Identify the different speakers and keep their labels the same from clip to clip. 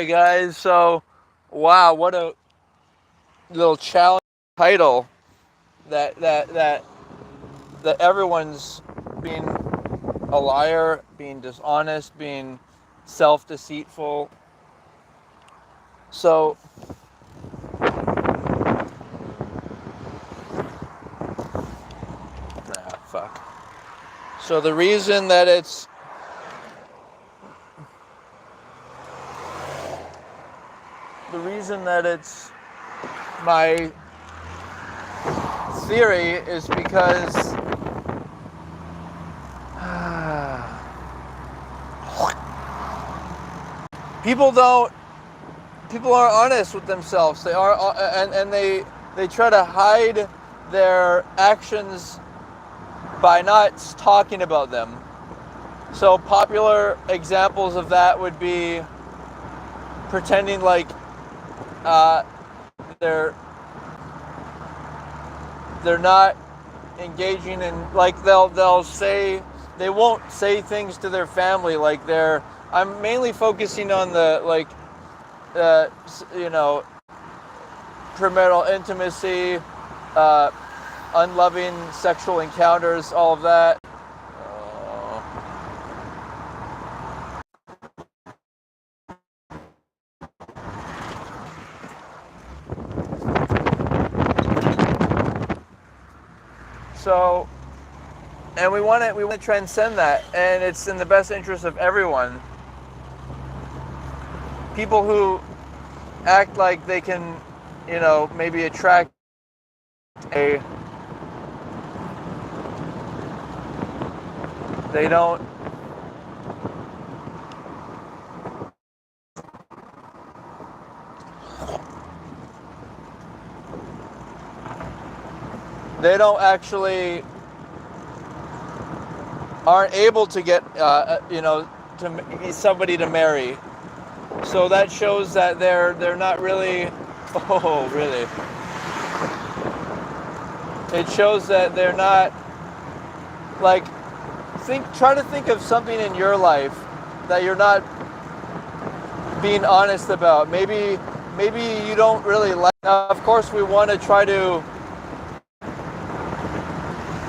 Speaker 1: Okay, guys. So, wow, what a little challenge title that everyone's being a liar, being dishonest, being self-deceitful. So, fuck. So the reason that it's my theory is because people don't people aren't honest with themselves. They are, and they try to hide their actions by not talking about them. So popular examples of that would be pretending like uh, they're they're not engaging in, like they'll say they won't say things to their family like they're. I'm mainly focusing on the like uh, you know premarital intimacy, uh, unloving sexual encounters, all of that. So, and we want to transcend that, and it's in the best interest of everyone. People who act like they can, maybe attract a, they don't, they don't actually aren't able to get, to somebody to marry. So that shows that they're not really. Oh, really? It shows that they're not like. Try to think of something in your life that you're not being honest about. Maybe you don't really like. Now, of course, we want to try to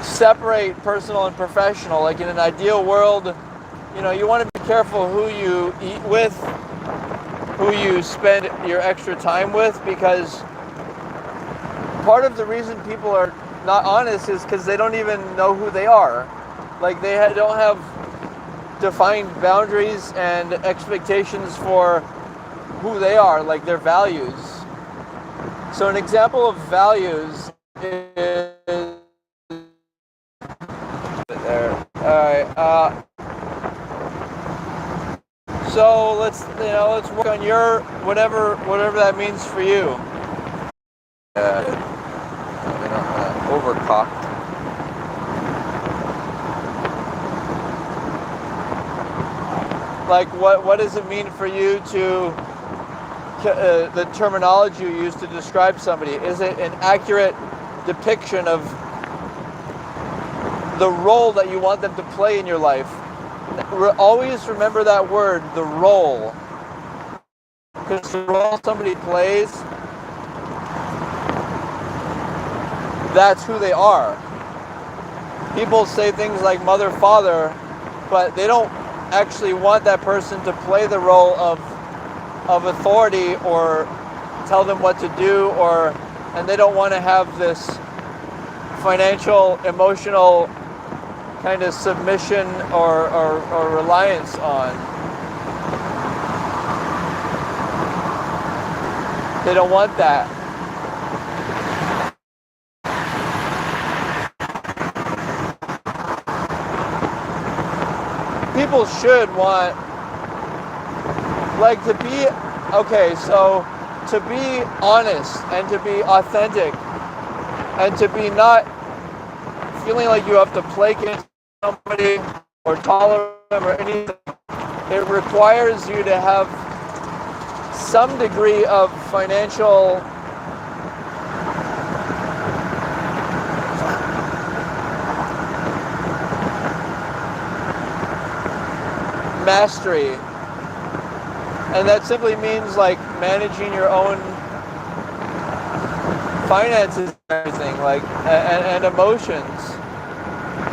Speaker 1: separate personal and professional. Like in an ideal world, you want to be careful who you eat with, who you spend your extra time with, because part of the reason people are not honest is because they don't even know who they are. Like they don't have defined boundaries and expectations for who they are, like their values. So an example of values is there. All right. So let's work on your whatever that means for you. Overcocked. Like what does it mean for you to the terminology you use to describe somebody? Is it an accurate depiction of the role that you want them to play in your life? Always remember that word, the role. Because the role somebody plays, that's who they are. People say things like mother, father, but they don't actually want that person to play the role of authority or tell them what to do, and they don't want to have this financial, emotional kind of submission or reliance on. They don't want that. People should want, like, to be, okay, so to be honest and to be authentic and to be not feeling like you have to placate somebody or tolerate them or anything. It requires you to have some degree of financial mastery And that simply means like managing your own finances and everything, like, and emotions,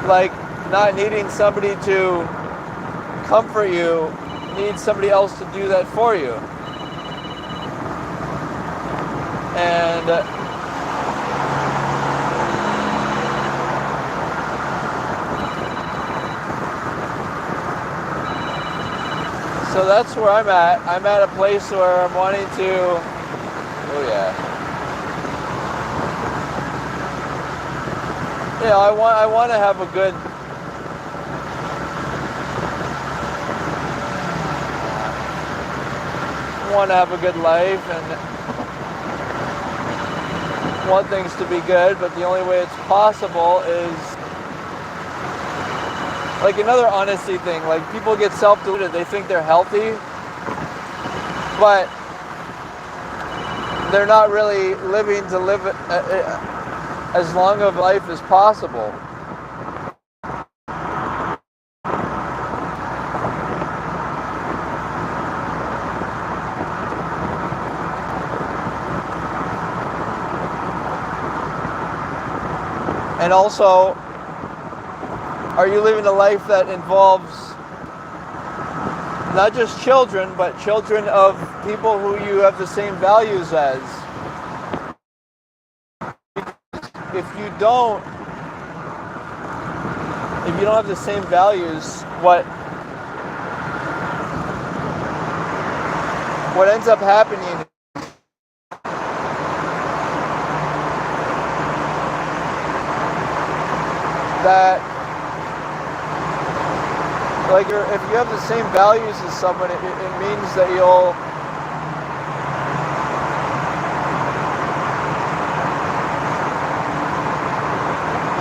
Speaker 1: like not needing somebody to comfort you, need somebody else to do that for you. And so that's where I'm at. I'm at a place where I'm wanting to, oh yeah. Yeah, I want to have a good, life and want things to be good, but the only way it's possible is like another honesty thing. Like people get self-deluded. They think they're healthy, but they're not really living to live as long of life as possible. And also, are you living a life that involves not just children, but children of people who you have the same values as? If you don't have the same values, what ends up happening that, like, if you have the same values as someone, it means that you'll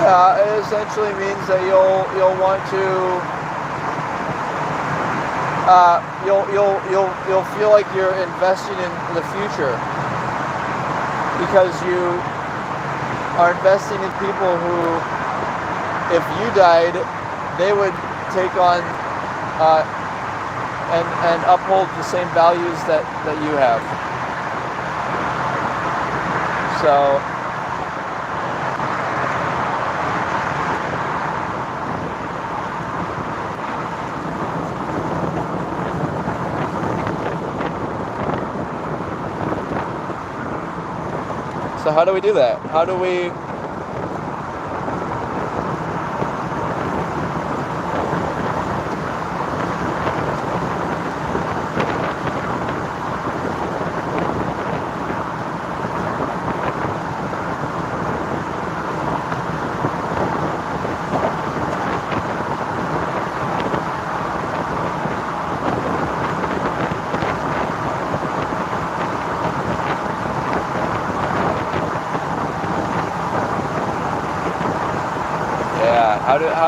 Speaker 1: it essentially means that you'll want to you'll feel like you're investing in the future because you are investing in people who, if you died, they would take on and uphold the same values that you have. So how do we do that? How do we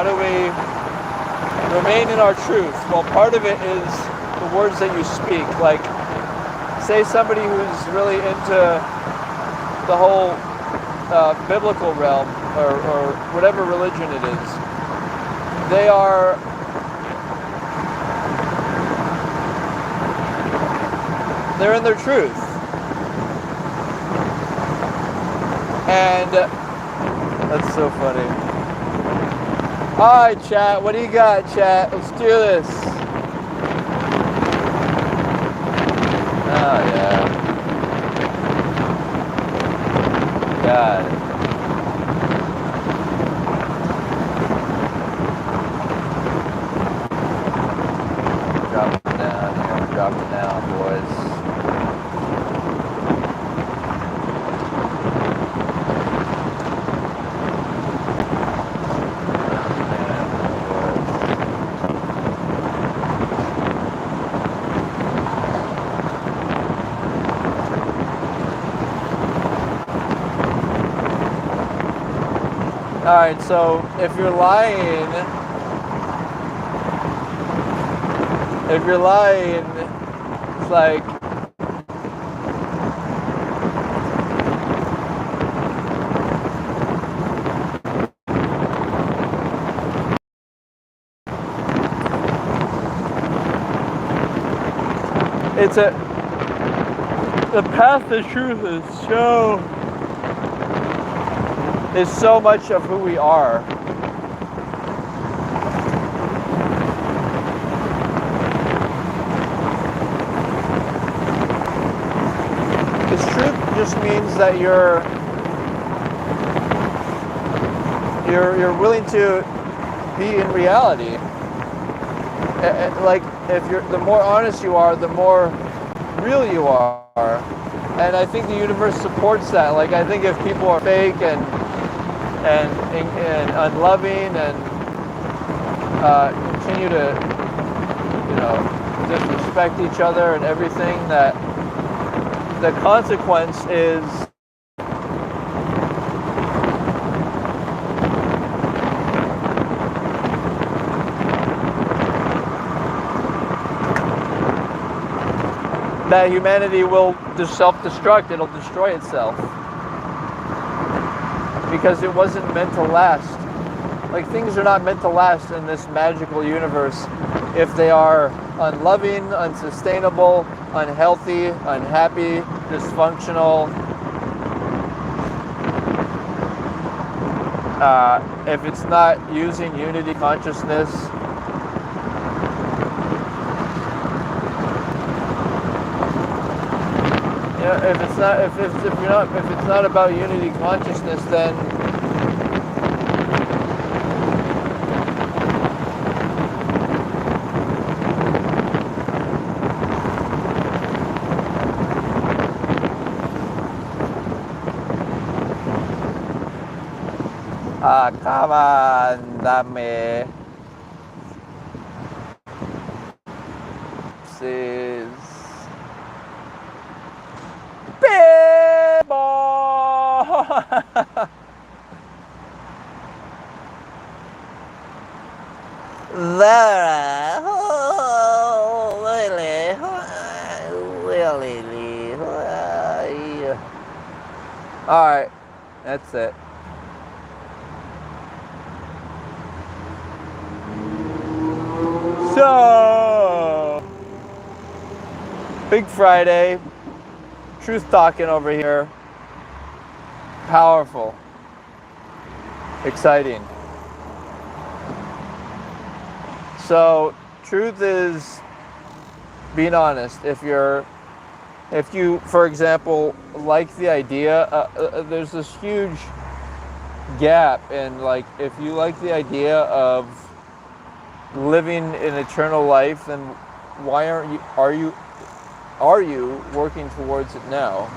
Speaker 1: how do we remain in our truth? Well, part of it is the words that you speak. Like, say somebody who's really into the whole biblical realm or whatever religion it is. They're in their truth. And that's so funny. Alright, chat, what do you got, chat? Let's do this. Oh, yeah. Got it. Drop it down here. Drop it down, boys. Alright, so if you're lying, it's like, it's a the path to truth is so much of who we are. Because truth just means that you're willing to be in reality. Like, the more honest you are, the more real you are. And I think the universe supports that. Like, I think if people are fake and unloving and continue to, disrespect each other and everything, that the consequence is that humanity will just self-destruct. It'll destroy itself because it wasn't meant to last. Like, things are not meant to last in this magical universe if they are unloving, unsustainable, unhealthy, unhappy, dysfunctional. If it's not using unity consciousness, if it's not about unity consciousness, then come on, dame. Sis. Bebo! There. Oh, really. All right, that's it. So, Big Friday, truth talking over here, powerful, exciting. So, truth is being honest. If you, for example, like the idea, there's this huge gap in, like, if you like the idea of living an eternal life, then why are you working towards it now?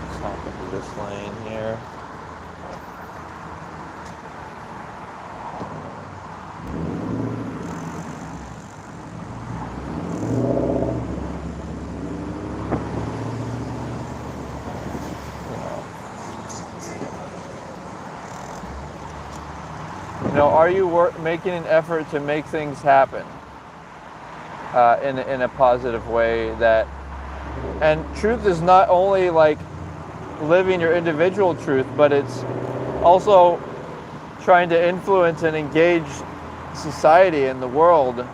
Speaker 1: Let's hop into this lane here. Are you making an effort to make things happen in a positive way? And truth is not only like living your individual truth, but it's also trying to influence and engage society and the world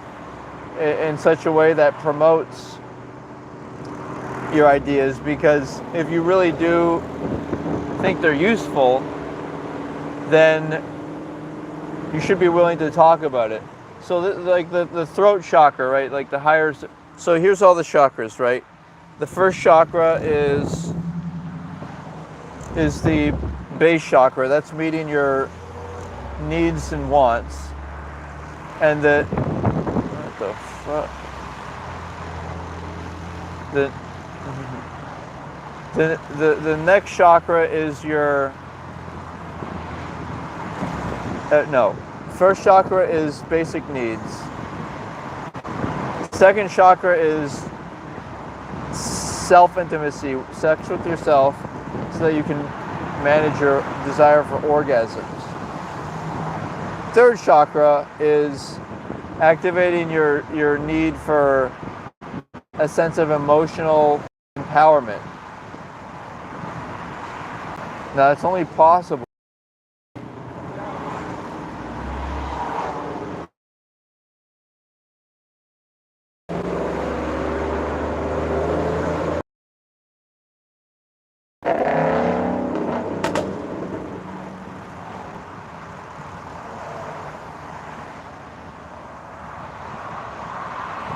Speaker 1: in such a way that promotes your ideas. Because if you really do think they're useful, then you should be willing to talk about it. So like the throat chakra, right? Like the higher. So here's all the chakras, right? The first chakra is the base chakra. That's meeting your needs and wants. And what the fuck? The next chakra is your first chakra is basic needs. Second chakra is self-intimacy, sex with yourself, so that you can manage your desire for orgasms. Third chakra is activating your need for a sense of emotional empowerment. Now, it's only possible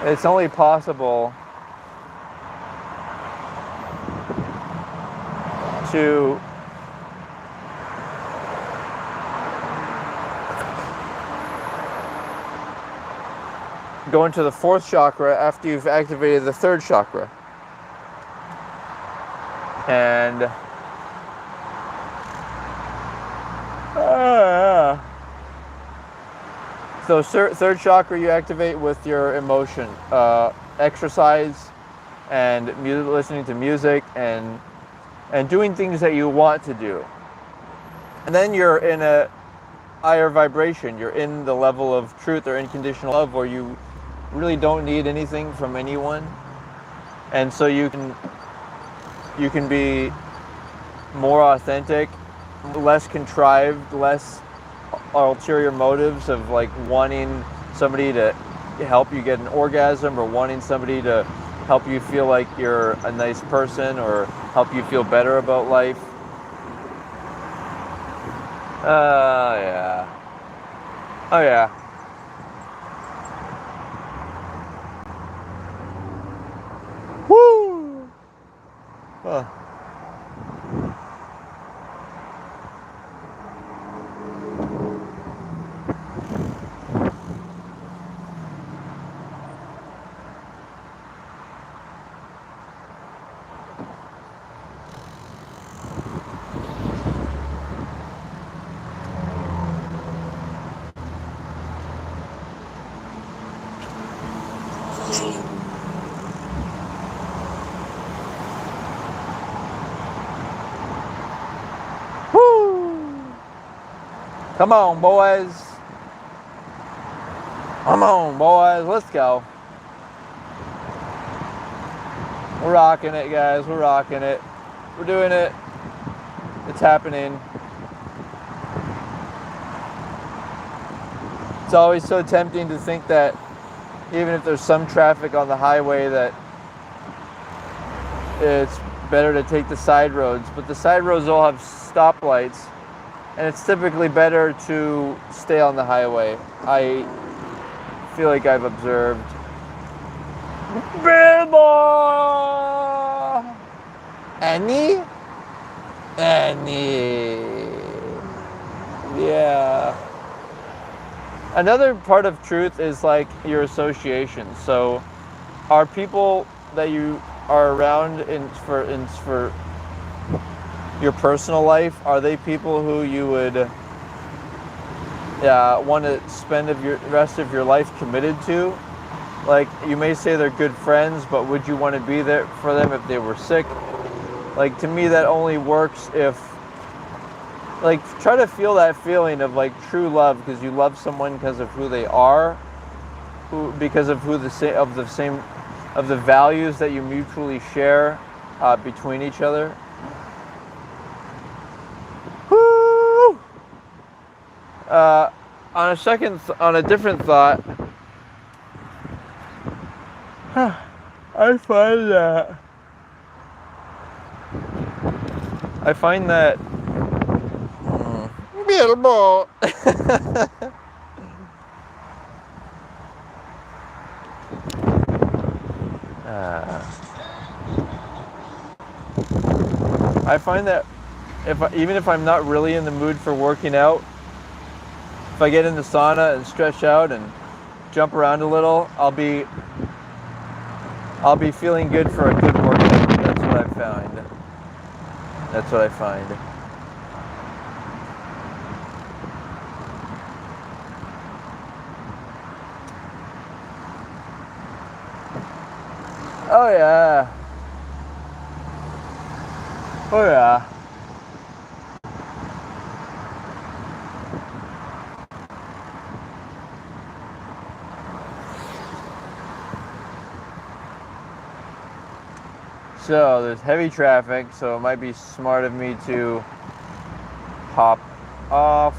Speaker 1: It's only possible to go into the fourth chakra after you've activated the third chakra. And so third chakra you activate with your emotion, exercise, and listening to music, and doing things that you want to do. And then you're in a higher vibration. You're in the level of truth or unconditional love, where you really don't need anything from anyone, and so you can be more authentic, less contrived, less ulterior motives of like wanting somebody to help you get an orgasm, or wanting somebody to help you feel like you're a nice person, or help you feel better about life. Yeah. Oh yeah. Woo! Huh. Come on, boys. Come on, boys. Let's go. We're rocking it, guys. We're rocking it. We're doing it. It's happening. It's always so tempting to think that even if there's some traffic on the highway, that it's better to take the side roads. But the side roads all have stoplights, and it's typically better to stay on the highway. I feel like I've observed. Billboard! Annie? Yeah. Another part of truth is like your association. So are people that you are around for your personal life, are they people who you would want to spend the rest of your life committed to? Like, you may say they're good friends, but would you want to be there for them if they were sick? Like, to me, that only works if, like, try to feel that feeling of like true love, because you love someone because of who they are, because of the values that you mutually share between each other. Woo! On a different thought, I find that Bilbo. I find that even if I'm not really in the mood for working out, if I get in the sauna and stretch out and jump around a little, I'll be feeling good for a good workout. That's what I find. Oh yeah. Oh yeah. So there's heavy traffic, so it might be smart of me to hop off.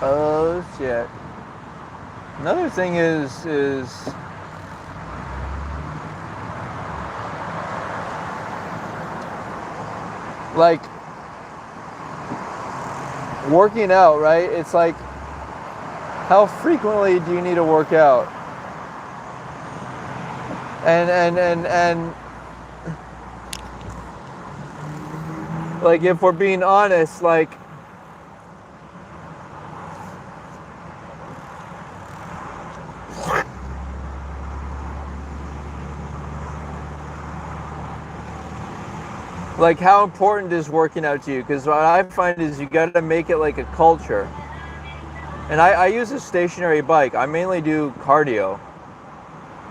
Speaker 1: Oh shit. Another thing is like working out, right? It's like, how frequently do you need to work out? And like, if we're being honest, like how important is working out to you? Because what I find is you got to make it like a culture. And I use a stationary bike. I mainly do cardio,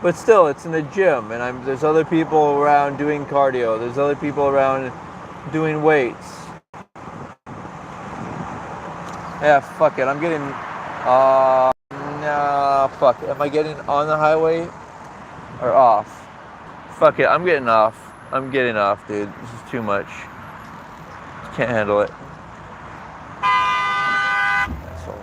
Speaker 1: but still, it's in the gym, and there's other people around doing cardio. There's other people around doing weights. Yeah, fuck it. I'm getting. Nah, fuck it. Am I getting on the highway or off? Fuck it. I'm getting off. I'm getting off, dude. This is too much. Can't handle it. Asshole.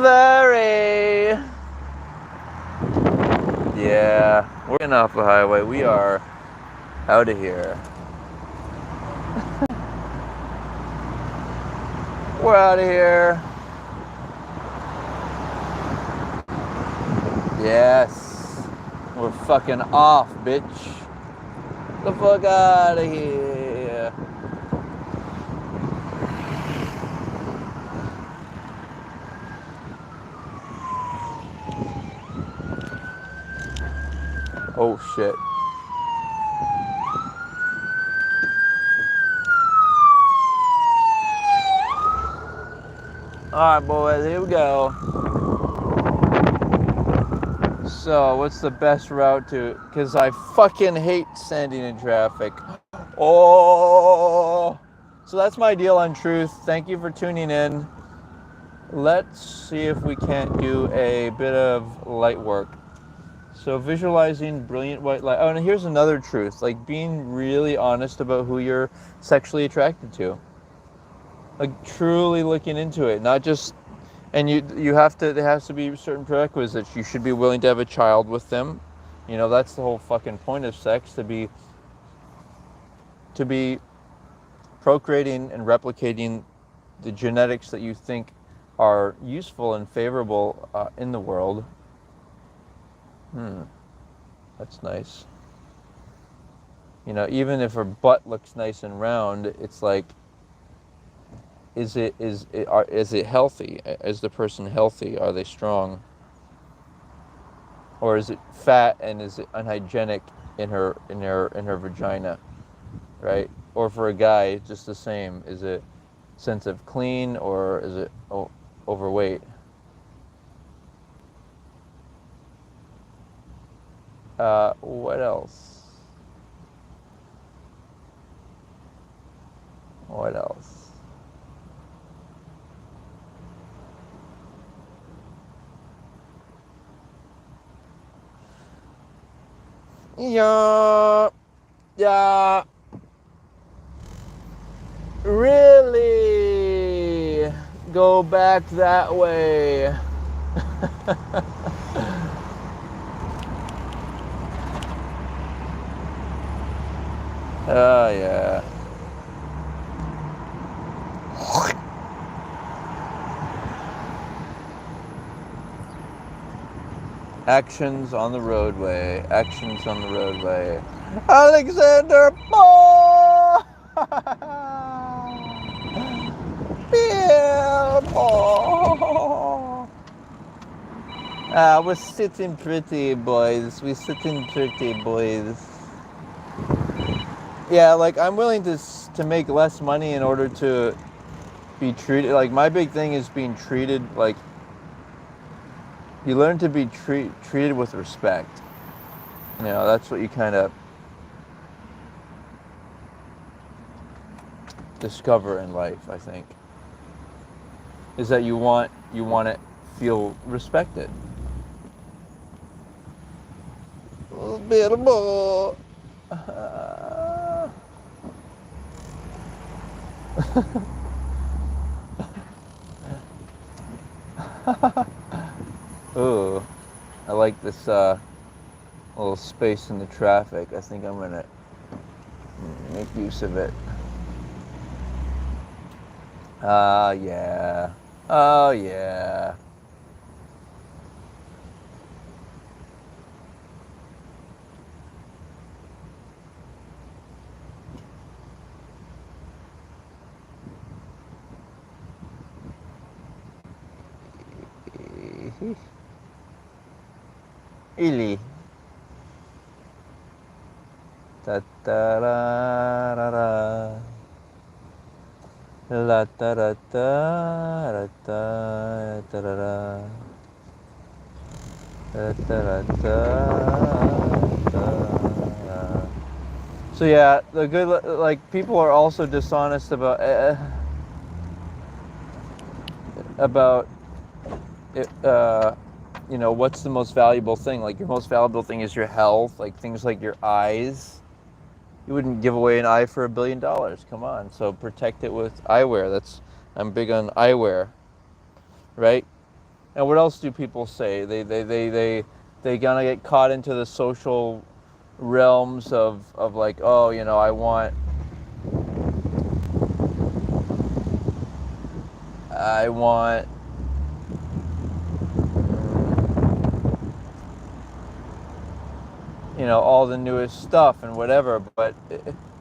Speaker 1: Very. Yeah, we're getting off the highway. We are out of here. We're out of here. Yes. We're fucking off, bitch. The fuck out of here. Oh shit. Alright, boys, here we go. So, what's the best route to? Because I fucking hate standing in traffic. Oh! So that's my deal on truth. Thank you for tuning in. Let's see if we can't do a bit of light work. So visualizing brilliant white light. Oh, and here's another truth. Like, being really honest about who you're sexually attracted to. Like, truly looking into it. Not just... And you have to... There has to be certain prerequisites. You should be willing to have a child with them. You know, that's the whole fucking point of sex. To be procreating and replicating the genetics that you think are useful and favorable in the world. That's nice. You know, even if her butt looks nice and round, it's like, is it healthy? Is the person healthy? Are they strong? Or is it fat and is it unhygienic in her vagina, right? Or for a guy, it's just the same. Is it sense of clean or is it overweight? What else? What else? Yeah. Really go back that way. Oh, yeah. Actions on the roadway. Actions on the roadway. Alexander Paul! Paul! We're sitting pretty, boys. We're sitting pretty, boys. Yeah, like, I'm willing to make less money in order to be treated. Like, my big thing is being treated like... You learn to be treated with respect. You know, that's what you kind of discover in life, I think. Is that you want to feel respected. A little bit more. Ooh, I like this little space in the traffic. I think I'm gonna make use of it. Yeah. Oh, yeah. Ili. Ta ta ra ra ra. La ta ra ta ra ta ta ra ra. Ta ta ra ta ta. So yeah, the good, like, people are also dishonest about it, what's the most valuable thing. Like, your most valuable thing is your health, like things like your eyes. You wouldn't give away an eye for $1 billion. Come on. So protect it with eyewear. I'm big on eyewear, right? And what else do people say? They gonna get caught into the social realms of like, oh, I want all the newest stuff and whatever. But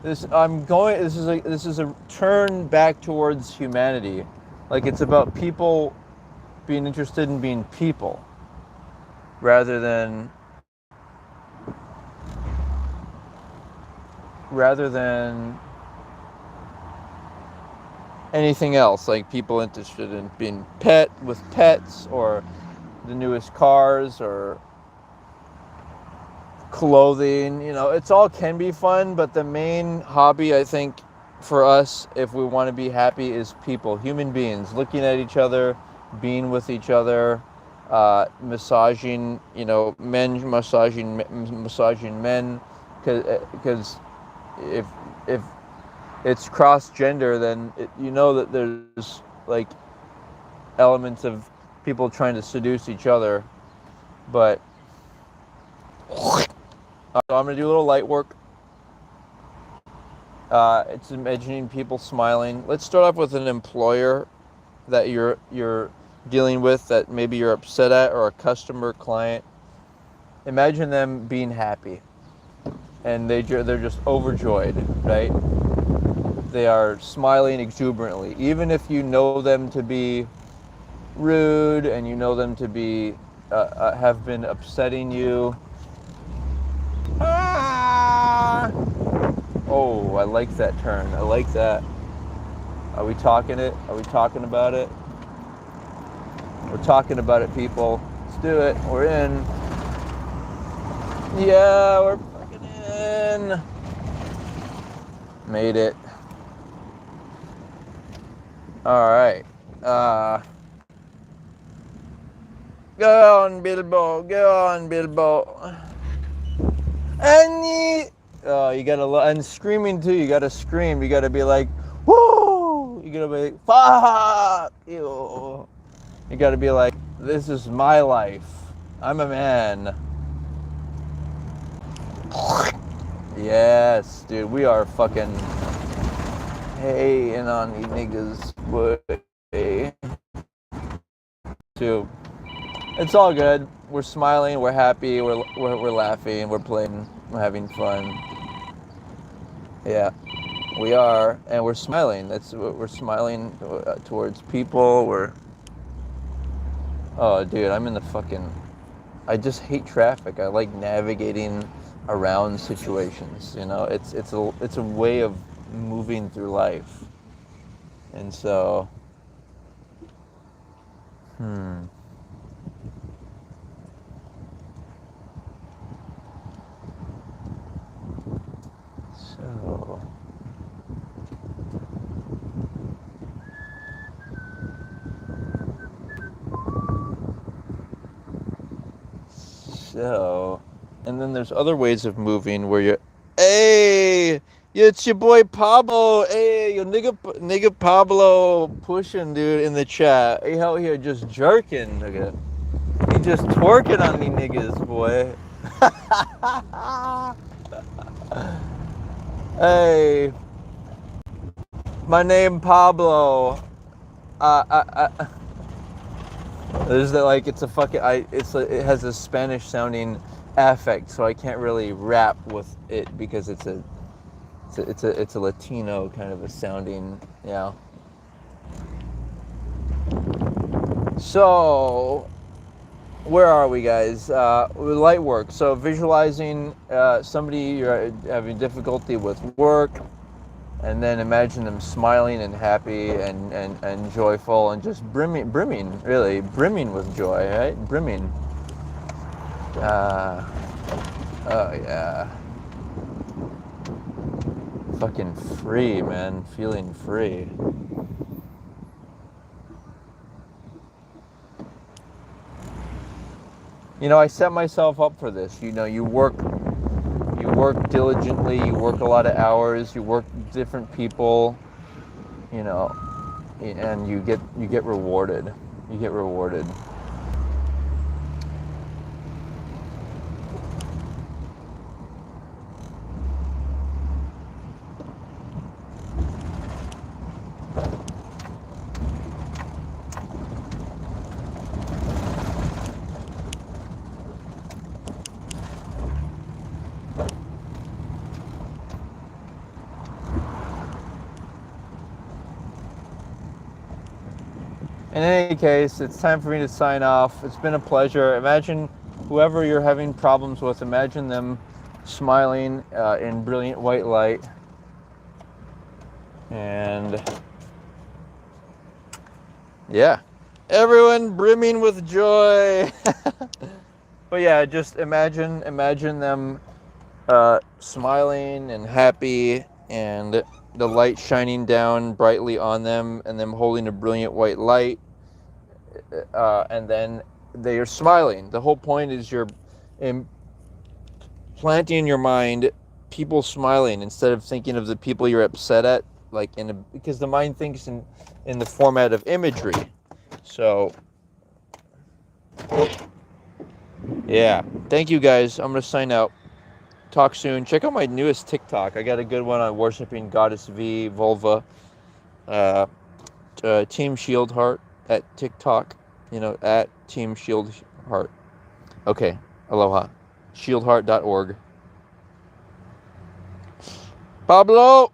Speaker 1: this is a turn back towards humanity. Like, it's about people being interested in being people rather than anything else. Like, people interested in being with pets, or the newest cars, or clothing. It's all can be fun, but the main hobby, I think, for us, if we want to be happy, is people, human beings, looking at each other, being with each other, massaging, men massaging men, because if it's cross gender, then that there's, like, elements of people trying to seduce each other. But so I'm gonna do a little light work. It's imagining people smiling. Let's start off with an employer that you're dealing with, that maybe you're upset at, or a customer, client. Imagine them being happy, and they're just overjoyed, right? They are smiling exuberantly, even if you know them to be rude, and you know them to be have been upsetting you. Ah! Oh, I like that turn. I like that. Are we talking it? Are we talking about it? We're talking about it, people. Let's do it. We're in. Yeah, we're fucking in. Made it. All right. Go on, Bilbo. Go on, Bilbo. And you gotta, and screaming too. You gotta scream. You gotta be like, woo! You gotta be like, fuck you. You gotta be like, this is my life. I'm a man. Yes, dude. We are fucking hating on you niggas, boy. Too. It's all good. We're smiling. We're happy. We're laughing. We're playing. We're having fun. Yeah, we are, and we're smiling. We're smiling towards people. Oh, dude, I'm in the fucking. I just hate traffic. I like navigating around situations. It's a way of moving through life, and so. So, and then there's other ways of moving where hey, It's your boy Pablo. Hey, yo, nigga Pablo pushing, dude, in the chat. He out here just jerking, nigga. He just twerking on me niggas, boy. Hey, my name Pablo. There's that, like, it's a fucking it has a Spanish sounding affect, so I can't really rap with it because it's a Latino kind of a sounding, yeah. So where are we, guys? With light work. So visualizing somebody you're having difficulty with work, and then imagine them smiling and happy and joyful and just brimming, really brimming with joy, right? Brimming. Oh yeah. Fucking free, man. Feeling free. You know, I set myself up for this. You know, you work diligently, you work a lot of hours, you work with different people, you know, and you get rewarded. You get rewarded. In any case, it's time for me to sign off. It's been a pleasure. Imagine whoever you're having problems with, imagine them smiling in brilliant white light. And yeah, everyone brimming with joy. But yeah, just imagine them smiling and happy, and the light shining down brightly on them, and them holding a brilliant white light, and then they are smiling. The whole point is you're implanting in your mind people smiling instead of thinking of the people you're upset at, like because the mind thinks in the format of imagery. So yeah, thank you guys. I'm gonna sign out. Talk soon. Check out my newest TikTok. I got a good one on worshiping Goddess V, Vulva, Team Shieldheart at TikTok. You know, at Team Shieldheart. Okay, aloha. Shieldheart.org. Pablo!